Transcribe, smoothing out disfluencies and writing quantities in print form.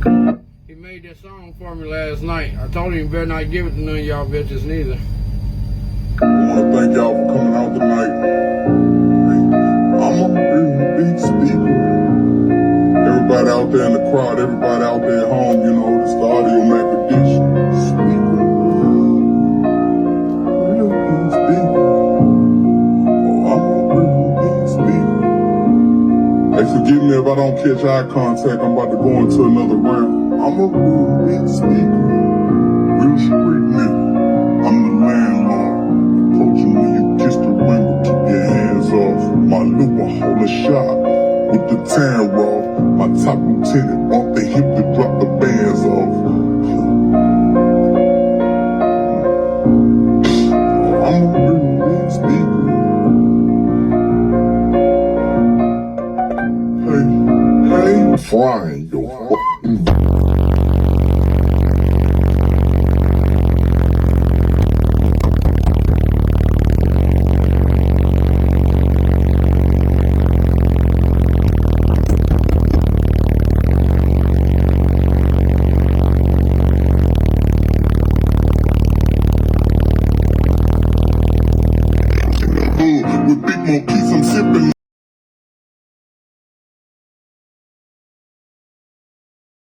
He made that song for me last night. I told him you better not give it to none of y'all bitches neither. I want to thank y'all for coming out tonight. I'm a real big speaker. Everybody out there in the crowd, everybody out there at home, you know, this is the Audio Maker edition. Speaker. Real big speaker. Oh, I'm a real big speaker. Hey, forgive me if I don't catch eye contact. I'm about to go into another round. I'm a real big speaker. Real street nigga. I'm the landlord. Approaching when you kiss the ring, but keep your hands off. My Luba hold a shot with the tan raw. My top lieutenant off the hip to drop the bands off. I'm a real big speaker. Hey, frying your with big monkeys, I'm sipping.